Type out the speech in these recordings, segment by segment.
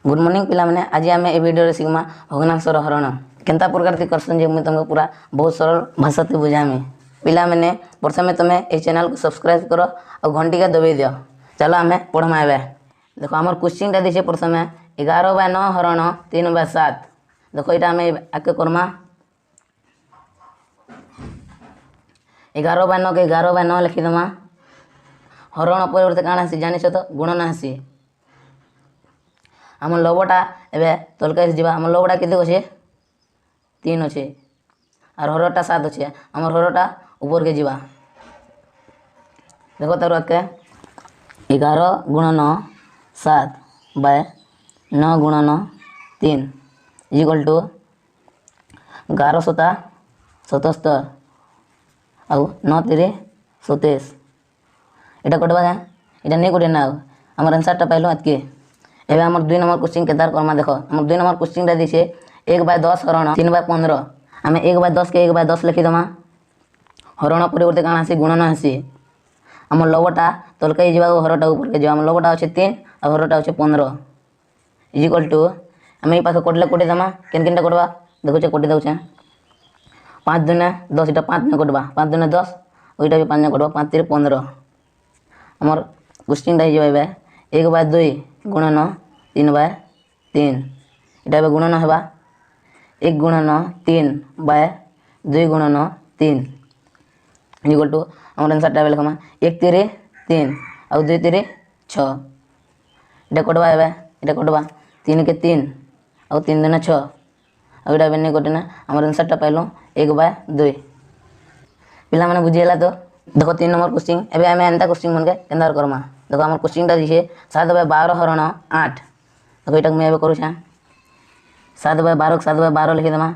Good morning पिला माने आज आम ए वीडियो सीखमा भग्नांशर हरण केनता प्रकार ती करसन जे मुई तुमको पूरा बहुत सरल भाषा ती बुझामी। पिला माने प्रथमे तुमे ए चैनल को सब्सक्राइब करो और घंटी का दबाई दियो। चलो आमे पढ़मा एबे। देखो हमर क्वेश्चन ता दिसे प्रथमे 11/9 हरण 3/7। देखो इटा आमे आके करमा 11/9 के 11/9 लिखि दमा। हरण परिवर्ते काना हसी जानिछ तो गुणन हसी। आम लबटा एबे तलका जावा। आम लबटा केते अच्छे 3 अच्छे और हरटा 7 अच्छे। आम हरटा ऊपर के जावा। देखो तार के 11 गुणन 7 बाय 9 गुणन 3 इक्वल टू 11 7 77 आउ 9 3 27। इटा कटवा है इटा नहीं कटे ना। आम आंसर टा पाइलो आज के एबे हमर 2 नंबर क्वेश्चन केदार करमा। देखो हमर 2 नंबर क्वेश्चन टा दिसे 1/10 हरण 3/15। आमे 1/10 के 1/10 लिखि दमा। हरण परिवर्ते काना हसी गुणन हसी। हमर लबटा तलकाई जावा हरटा ऊपर के जावा। हमर लबटा अछि 3 और हरटा अछि 15 इक्वल टू आमे ई पाखे कोटले कोटे दमा। केन केनटा कोटबा देखो छ कोटे दउछ 5 दुने 10 इटा 5 ने कोटबा 5 दुने 10 ओइटा भी 5 ने कोटबा 5 3 15। हमर क्वेश्चन टा जावा एबे 1/2 गुणन 3/3 इटा एबे गुणन हेबा 1 गुणन 3/2 गुणन 3 इक्वल टू हमर आंसर टा लिखमा 1 3 3 और 2 3 6। इटा कटबा एबे इटा कटबा 3 के 3 और 3 दुने 6 और इटा बेने कटना हमर आंसर टा पाइलो 1/2। पिला माने बुझियला तो देखो 3 नंबर क्वेश्चन एबे आमे एंता क्वेश्चन मन के केंदार करमा। देखो हमर क्वेश्चन टा दिसे 7/12 हरण 8। देखो इटा मैं एबे करू छ 7/12 के 7/12 लिखि दमा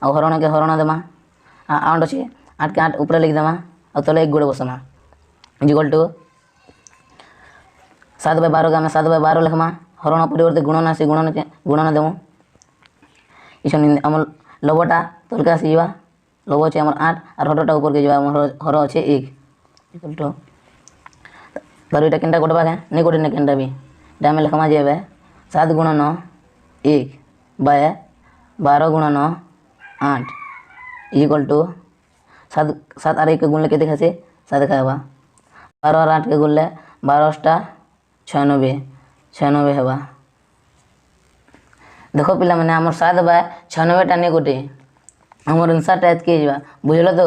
और हरण के हरण दमा। 8 अछि 8 के 8 ऊपर लिखि दमा और तले एक गुणे बसमा इक्वल टू 7/12 के आमे 7/12 लिखमा। हरण परिवर्ते गुणन आसी गुणन देमु। इछन हमर लबटा तलका आसी जावा। लब अछि हमर 8 और हरटा ऊपर के जावा। हमर हर अछि 1 इक्वल टू तर इटा केनटा कोटबा के नहीं कोटे ने केनटा भी इटा आमे लिखमा जेबे 7 गुणन 1 बाय 12 गुणन 8 इक्वल टू 7 और 1 के गुणले केते खासे 7 खाबा। 12 और 8 के गुणले 12 टा 96 हेबा। देखो पिला माने हमर 7/96 टा नहीं कोटे हमर आंसर टा एतके जेबा बुझलो तो।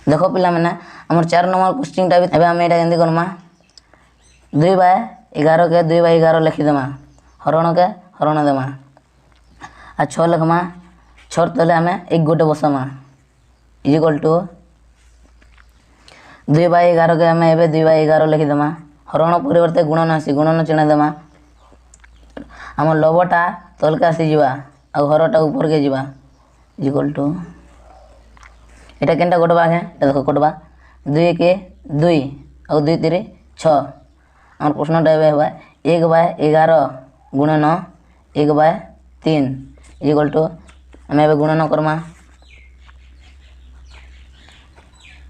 देखो पिला माने हमर 4 नंबर क्वेश्चन टा भी एबे हम एटा केंदी करमा 2/11 के 2/11 लिखि दमा। हरण के हरण दमा आ 6 लिखमा 6 तले हमें एक गोटे बसमा इक्वल टू 2/11 के हमें एबे 2/11 लिखि दमा। हरण परिवर्ते गुणन आसी गुणन चिन्ह दमा। हमर लबटा तलका आसी जीवा और हरटा ऊपर के जीवा इक्वल टू इटा केनटा कोटबा है देखो कोटबा 2 के 2 और 2 3 6। हमर प्रश्न टा एबे होबा 1/11 गुणन 1/3 इक्वल टू हम एबे गुणन करमा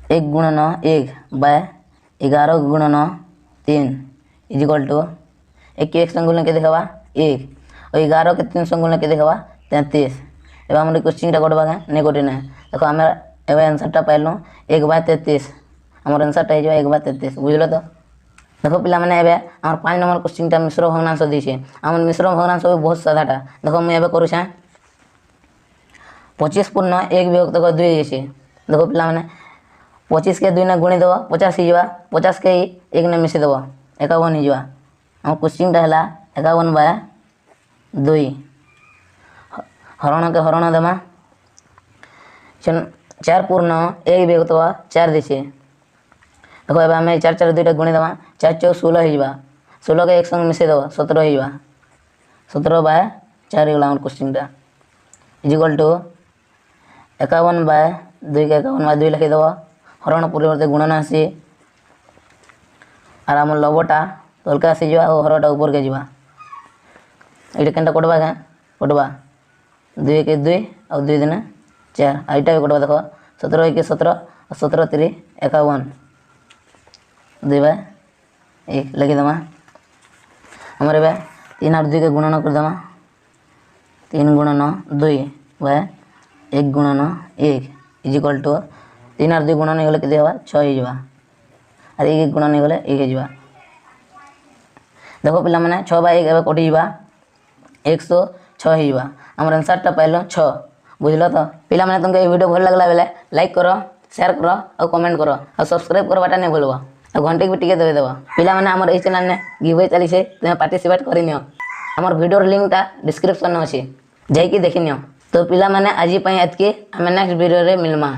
1 गुणन 1/11 गुणन 3 इक्वल टू 1 के 1 संग गुणन के देखबा 1 और 11 के 3 संग गुणन के देखबा 33। एबे हमर क्वेश्चन टा कोटबा के नहीं कोटे ना। देखो हम एबे आंसर टा पाइलो 1/33। हमर आंसर टा जो 1/33 बुझलो तो। देखो पिला माने एबे हमर 5 नंबर क्वेश्चन टा मिश्र भग्नांश दिसे। हमर मिश्र भग्नांश भी बहुत सादा टा। देखो मैं एबे करू छ 25 पूर्ण 1 विभक्त 2 दिसे। देखो पिला माने 25 के 2 ने गुणी देबो 50 ही जावा। 50 के 1 ने मिसे देबो 51 ही जावा। हम क्वेश्चन टा हला 51/2 हरण के हरण देमा 4 पूर्ण 1 विभक्त 4 दिसे। देखो एबे हमें 4 4 2 गुणी देमा 4 4 16 ही जावा। 16 के 1 संग मिसे देबो 17 ही जावा। 17/4 गला हमर क्वेश्चन टा इक्वल टू 51/2 के 51/2 लिखि देबो। हरण परिवर्ते गुणन आसी और हमर लबटा तलका आसी जावा और हरटा ऊपर के जावा। इटा केनटा कोटबा के कोटबा 2 के 2 और 2 दुने 4 आ इटा भी कोटबा। देखो 17 के 17 और 17 3 51 2/1 लिखि दमा। हमर एबे तीन और 2 के गुणन करदेमा 3 गुणन 2 व 1 गुणन 1 इज इक्वल टू 3 और 2 गुणन होगले केते होगा 6 हो जावा और 1 गुणन होगले 1 हो जावा। देखो पिला माने 6 बाय 1 एबे कटि जावा 106 हो जावा। हमर आंसर टा पाइलो 6 बुझलो तो पिला माने तुमके वीडियो भल लागला बेले लाइक करो शेयर करो और कमेंट करो और सब्सक्राइब करवाटा नहीं भूलबो और घंटी भी टिके दबे देबो। पिला माने हमर ए चैनल ने गिव अवे चली छे तुम पार्टिसिपेट करि नियो हमर वीडियो लिंक टा डिस्क्रिप्शन में अछि जाई कि देखि नियो। तो पिला माने आज पई एतके हम नेक्स्ट वीडियो रे मिलमा।